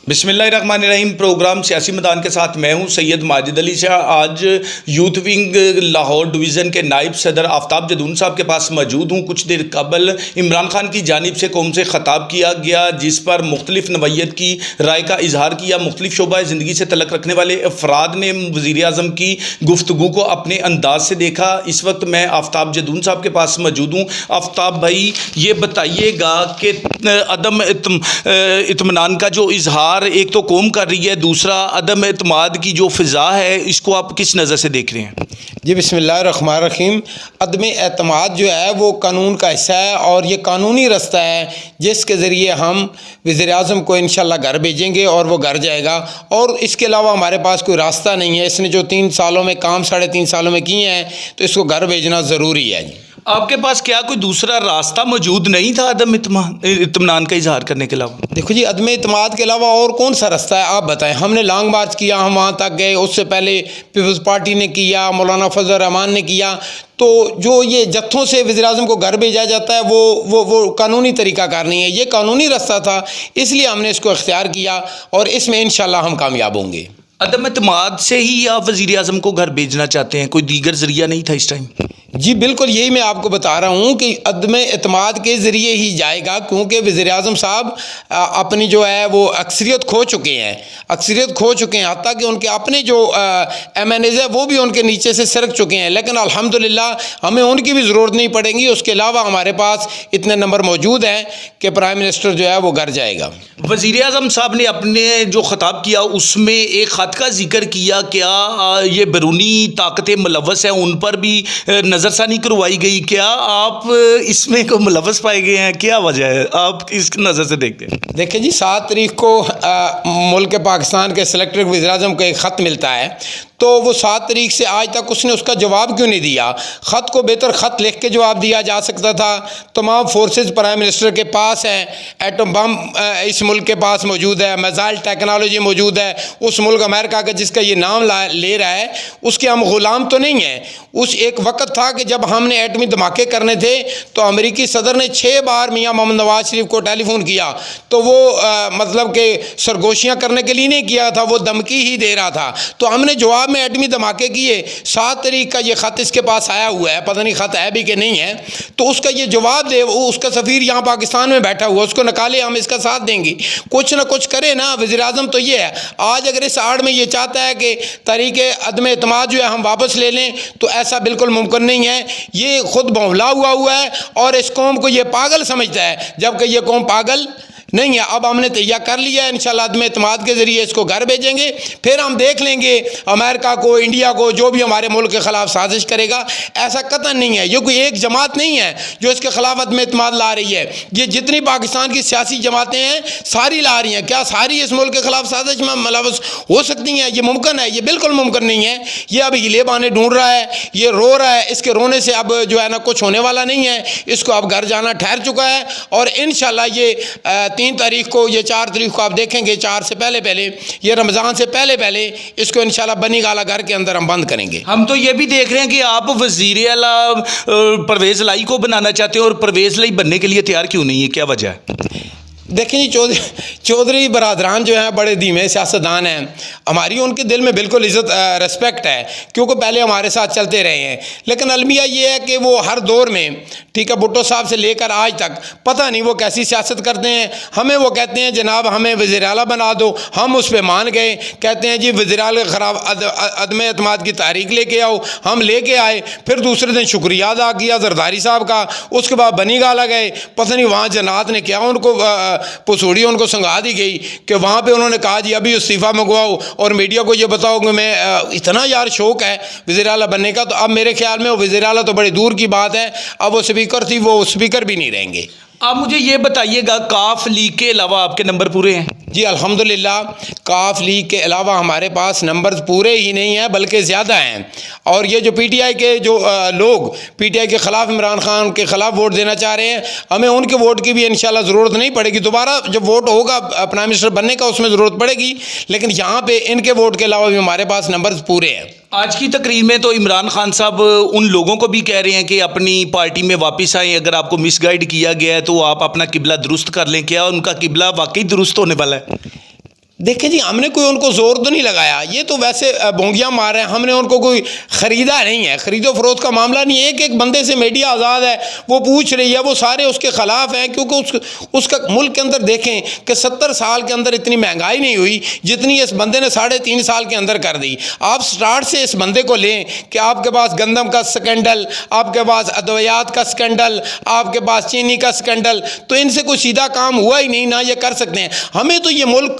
बिस्मिल्लाहिर्रहमानिर्रहीम। प्रोग्राम सियासी मैदान के साथ मैं हूं सैयद माजिद अली शाह। आज यूथ विंग लाहौर डिवीज़न के नायब सदर आफ्ताब जदून साहब के पास मौजूद हूं। कुछ देर कबल इमरान खान की जानिब से कौम से ख़ताब किया गया, जिस पर मुख्तलिफ नवैयत की राय का इजहार किया। मुख्तलिफ शोबा ज़िंदगी से तलक रखने वाले अफराद ने वज़ीर आज़म की गुफ्तगू को अपने अंदाज से देखा। इस वक्त मैं आफ्ताब जदून साहब के पास मौजूद हूँ। आफ्ताब भाई, ये बताइएगा कि अदम इत्मीनान का जो इजहार एक तो कौम कर रही है, दूसरा अदम एतमाद की जो फ़िज़ा है, इसको आप किस नज़र से देख रहे हैं? जी बिस्मिल्लाहिर्रहमानिर्रहीम। अदम एतमाद जो है वो कानून का हिस्सा है और ये कानूनी रास्ता है जिसके ज़रिए हम वज़ीर आज़म को इंशाल्लाह घर भेजेंगे और वो घर जाएगा। और इसके अलावा हमारे पास कोई रास्ता नहीं है। इसने जो 3 सालों में काम 3.5 सालों में किए हैं तो इसको घर भेजना ज़रूरी है। जी, आपके पास क्या कोई दूसरा रास्ता मौजूद नहीं था अदम इत्मीनान का इजहार करने के अलावा? देखो जी, अदम एतमाद के अलावा और कौन सा रास्ता है आप बताएं। हमने लॉन्ग मार्च किया, हम वहाँ तक गए, उससे पहले पीपल्स पार्टी ने किया, मौलाना फजल रहमान ने किया। तो जो ये जत्थों से वज़ीर आज़म को घर भेजा जाता है वो कानूनी तरीक़ाकार नहीं है। ये कानूनी रास्ता था, इसलिए हमने इसको इख्तियार किया और इसमें इंशाल्लाह हम कामयाब होंगे। अदम एतमाद से ही आप वज़ीर आज़म को घर भेजना चाहते हैं, कोई दीगर ज़रिया नहीं था इस टाइम? जी बिल्कुल, यही मैं आपको बता रहा हूँ कि अदम एतमाद के ज़रिए ही जाएगा, क्योंकि वज़ीर आज़म साहब अपनी जो है वो अक्सरियत खो चुके हैं, हत्ता कि उनके अपने जो MNAs है वो भी उनके नीचे से सरक चुके हैं। लेकिन अल्हम्दुलिल्लाह हमें उनकी भी ज़रूरत नहीं पड़ेगी। उसके अलावा हमारे पास इतने नंबर मौजूद हैं कि प्राइम मिनिस्टर जो है वो घर जाएगा। वज़ीर आज़म साहब ने अपने जो ख़ताब किया उसमें एक ख़त का जिक्र किया, क्या ये बैरूनी ताकतें मुलव्वस हैं, उन पर भी नज़रसानी करवाई गई? क्या आप इसमें को मुलव्वस पाए गए हैं? क्या वजह है, आप इस नज़र से देखते हैं? देखिए जी, 7 तारीख को मुल्क पाकिस्तान के सेलेक्टर वज़ीर आज़म को एक ख़त मिलता है, तो वो 7 तारीख से आज तक उसने उसका जवाब क्यों नहीं दिया? ख़त को बेहतर ख़त लिख के जवाब दिया जा सकता था। तमाम फोर्सेस प्राइम मिनिस्टर के पास हैं, एटम बम इस मुल्क के पास मौजूद है, मिसाइल टेक्नोलॉजी मौजूद है। उस मुल्क अमेरिका का जिसका ये नाम ले रहा है, उसके हम ग़ुलाम तो नहीं हैं। उस एक वक्त था कि जब हमने एटमी धमाके करने थे तो अमेरिकी सदर ने 6 बार मियाँ मोहम्मद नवाज शरीफ को टेलीफोन किया, तो वो मतलब कि सरगोशियाँ करने के लिए नहीं किया था, वो धमकी ही दे रहा था। तो हमने जवाब में एटमी धमाके किए। 7 तारीख का ये ख़त इसके पास आया हुआ है, पता नहीं ख़त है भी कि नहीं है, तो उसका ये जवाब दे। उसका सफ़ीर यहाँ पाकिस्तान में बैठा हुआ, उसको निकाले, हम इसका साथ देंगे। कुछ ना कुछ करे ना वज़ीर आज़म। तो ये है, आज अगर इस आड़ में ये चाहता है कि तरीक़े अदम एतमाद जो है हम वापस ले लें, तो ऐसा बिल्कुल मुमकिन नहीं है। ये ख़ुद बौला हुआ है और इस कौम को ये पागल समझता है, जबकि ये कौम पागल नहीं है। अब हमने तैयार कर लिया है, इंशाल्लाह अदम एतमाद के ज़रिए इसको घर भेजेंगे। फिर हम देख लेंगे अमेरिका को, इंडिया को, जो भी हमारे मुल्क के ख़िलाफ़ साजिश करेगा। ऐसा कतई नहीं है, ये कोई एक जमात नहीं है जो इसके ख़िलाफ़ अदम एतमाद ला रही है। ये जितनी पाकिस्तान की सियासी जमातें हैं सारी ला रही हैं। क्या सारी इस मुल्क के ख़िलाफ़ साजिश में मुलव्वस हो सकती हैं? ये मुमकिन है? ये बिल्कुल मुमकिन नहीं है। ये अब हीले बहाने ढूंढ रहा है, ये रो रहा है। इसके रोने से अब जो है ना कुछ होने वाला नहीं है। इसको अब घर जाना ठहर चुका है और इंशाल्लाह ये 3 तारीख को, ये 4 तारीख को आप देखेंगे, 4 से पहले ये रमज़ान से पहले इसको इंशाल्लाह बनी गाला घर के अंदर हम बंद करेंगे। हम तो ये भी देख रहे हैं कि आप वज़ीर आला परवेज़ लाई को बनाना चाहते हैं, और परवेज़ लाई बनने के लिए तैयार क्यों नहीं है, क्या वजह है? देखें जी, चौधरी बरादरान जो हैं बड़े धीमे सियासतदान हैं। हमारी उनके दिल में बिल्कुल इज़्ज़त रिस्पेक्ट है, क्योंकि पहले हमारे साथ चलते रहे हैं। लेकिन अलमिया ये है कि वो हर दौर में, ठीक है, भुट्टो साहब से लेकर आज तक पता नहीं वो कैसी सियासत करते हैं। हमें वो कहते हैं जनाब हमें वज़ीर आला बना दो, हम उस पर मान गए। कहते हैं जी वज़ीर आला ख़राब अदम एतमाद की तारीख लेके आओ, हम लेके आए। फिर दूसरे दिन शुक्रिया अदा किया जरदारी साहब का। उसके बाद बनी गाला गए, पता नहीं वहाँ जनात ने क्या उनको पसूड़ी उनको संगा दी गई कि वहाँ पे उन्होंने कहा जी अभी इस्तीफ़ा मंगवाओ और मीडिया को ये बताओ कि मैं इतना यार शौक़ है वज़ीर आला बनने का। तो अब मेरे ख्याल में वो वज़ीर आला तो बड़ी दूर की बात है, अब वो स्पीकर थी, वो स्पीकर भी नहीं रहेंगे। आप मुझे ये बताइएगा, काफ लीग के अलावा आपके नंबर पूरे हैं? जी अल्हम्दुलिल्लाह, काफ लीग के अलावा हमारे पास नंबर पूरे ही नहीं हैं बल्कि ज़्यादा हैं। और ये जो PTI के जो लोग PTI के ख़िलाफ़, इमरान खान के ख़िलाफ़ वोट देना चाह रहे हैं, हमें उनके वोट की भी इंशाल्लाह ज़रूरत नहीं पड़ेगी। दोबारा जब वोट होगा प्राइम मिनिस्टर बनने का उसमें ज़रूरत पड़ेगी, लेकिन यहाँ पे इनके वोट के अलावा भी हमारे पास नंबर पूरे हैं। आज की तकरीर में तो इमरान खान साहब उन लोगों को भी कह रहे हैं कि अपनी पार्टी में वापस आएँ, अगर आपको मिसगाइड किया गया है तो आप अपना किबला दुरुस्त कर लें। क्या उनका किबला वाकई दुरुस्त होने वाला है? देखिए जी, हमने कोई उनको ज़ोर तो नहीं लगाया, ये तो वैसे बोंगियाँ मार रहे हैं। हमने उनको कोई ख़रीदा नहीं है, ख़रीदो फरोख्त का मामला नहीं है। एक एक बंदे से मीडिया आज़ाद है, वो पूछ रही है, वो सारे उसके ख़िलाफ़ हैं, क्योंकि उसका मुल्क के अंदर देखें कि 70 साल के अंदर इतनी महंगाई नहीं हुई जितनी इस बंदे ने 3.5 साल के अंदर कर दी। आप स्टार्ट से इस बंदे को लें कि आपके पास गंदम का स्कैंडल, आपके पास अद्वियात का स्कैंडल, आपके पास चीनी का स्कैंडल, तो इनसे कोई सीधा काम हुआ ही नहीं, ना ये कर सकते हैं। हमें तो ये मुल्क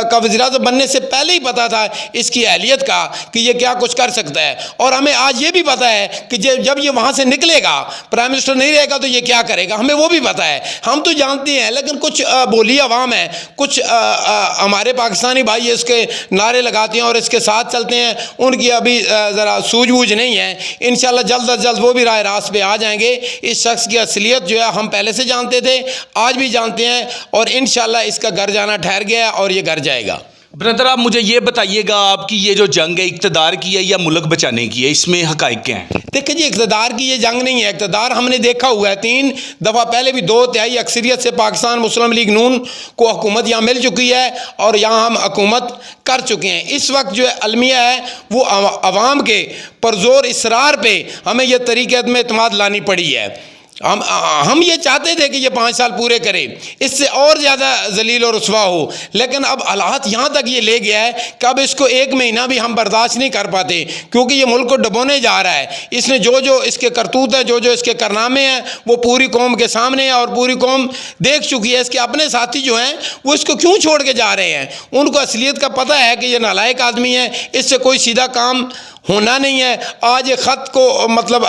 का वज़ीर-ए-आज़म बनने से पहले ही पता था इसकी अहलियत का कि ये क्या कुछ कर सकता है, और हमें आज ये भी पता है कि जब ये वहाँ से निकलेगा, प्राइम मिनिस्टर नहीं रहेगा तो ये क्या करेगा, हमें वो भी पता है। हम तो जानते हैं, लेकिन कुछ बोली अवाम है, कुछ हमारे पाकिस्तानी भाई इसके नारे लगाते हैं और इसके साथ चलते हैं, उनकी अभी ज़रा सूझबूझ नहीं है। इंशाल्लाह जल्द अज जल्द वो भी राह रास्त पे आ जाएंगे। इस शख्स की असलियत जो है हम पहले से जानते थे, आज भी जानते हैं, और इंशाल्लाह इसका घर जाना ठहर गया और ये घर जाएगा। ब्रदर, आप मुझे ये बताइएगा, आपकी ये जो जंग है इक़्तिदार की है या मुल्क बचाने की है, इसमें हक़ाइक़ क्या हैं? देखिए जी, इक़्तिदार की ये जंग नहीं है। इक़्तिदार हमने देखा हुआ है, 3 दफ़ा पहले भी 2/3 अक्सरियत से पाकिस्तान मुस्लिम लीग नून को हुकूमत यहाँ मिल चुकी है और यहाँ हम हुकूमत कर चुके हैं। इस वक्त जो है अलमिया है वो अवाम के परज़ोर इसरार पे हमें यह तरीक़त में एतमाद लानी पड़ी है। हम ये चाहते थे कि ये 5 साल पूरे करें, इससे और ज़्यादा जलील और रुसवा हो, लेकिन अब हालात यहाँ तक ये ले गया है कि अब इसको 1 महीना भी हम बर्दाश्त नहीं कर पाते, क्योंकि ये मुल्क को डुबोने जा रहा है। इसने जो इसके करतूत है, जो इसके कारनामे हैं, वो पूरी कौम के सामने है और पूरी कौम देख चुकी है। इसके अपने साथी जो हैं वो इसको क्यों छोड़ के जा रहे हैं? उनको असलियत का पता है कि ये नालायक आदमी है, इससे कोई सीधा काम होना नहीं है। आज ये ख़त को मतलब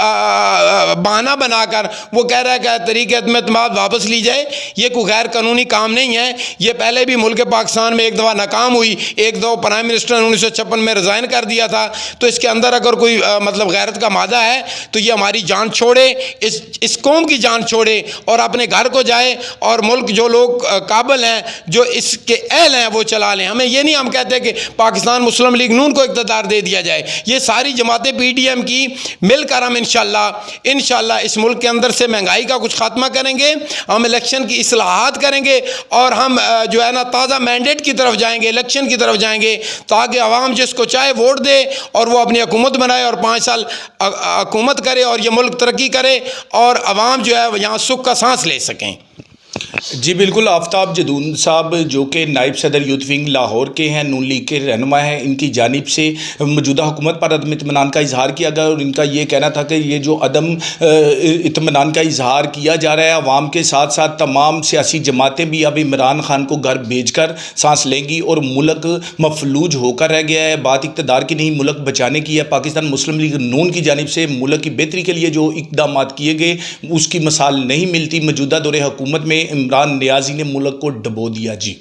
बहाना बनाकर वो कह रहा है कि तरीक़त में एतमाद वापस ली जाए, ये कोई गैर कानूनी काम नहीं है। ये पहले भी मुल्क पाकिस्तान में एक दफ़ा नाकाम हुई, एक दो प्राइम मिनिस्टर ने 1956 में रिज़ाइन कर दिया था। तो इसके अंदर अगर कोई मतलब गैरत का मादा है तो ये हमारी जान छोड़े, इस कौम की जान छोड़े और अपने घर को जाए, और मुल्क जो लोग काबिल हैं, जो इसके अहल हैं, वो चला लें। हमें ये नहीं हम कहते कि पाकिस्तान मुस्लिम लीग नून को इक़्तिदार दे दिया जाए। ये सारी जमातें PDM की मिलकर हम इंशाल्लाह इस मुल्क के अंदर से महंगाई का कुछ खात्मा करेंगे, हम इलेक्शन की इस्लाहात करेंगे, और हम जो है ना ताज़ा मैंडेट की तरफ जाएंगे, इलेक्शन की तरफ जाएंगे, ताकि आवाम जिसको चाहे वोट दे और वो अपनी हुकूमत बनाए और 5 साल हुकूमत करे और ये मुल्क तरक्की करे और आवाम जो है यहाँ सुख का सांस ले सकें। जी बिल्कुल। आफ्ताब जदून साहब जो कि नायब सदर यूथ विंग लाहौर के हैं, नून लीग के रहनुमा हैं, इनकी जानिब से मौजूदा हुकूमत पर अदम इत्मीनान का इजहार किया गया और इनका ये कहना था कि ये जो अदम इत्मीनान का इजहार किया जा रहा है अवाम के साथ साथ तमाम सियासी जमातें भी अब इमरान खान को घर भेज कर सांस लेंगी और मुल्क मफलूज होकर रह गया है। बात इक़्तिदार की नहीं, मुल्क बचाने की है। पाकिस्तान मुस्लिम लीग नून की जानिब से मुल्क की बेहतरी के लिए जो इक़दाम किए गए उसकी मिसाल नहीं मिलती। मौजूदा दौरे हुकूमत में इमरान नियाज़ी ने मुल्क को डुबो दिया। जी।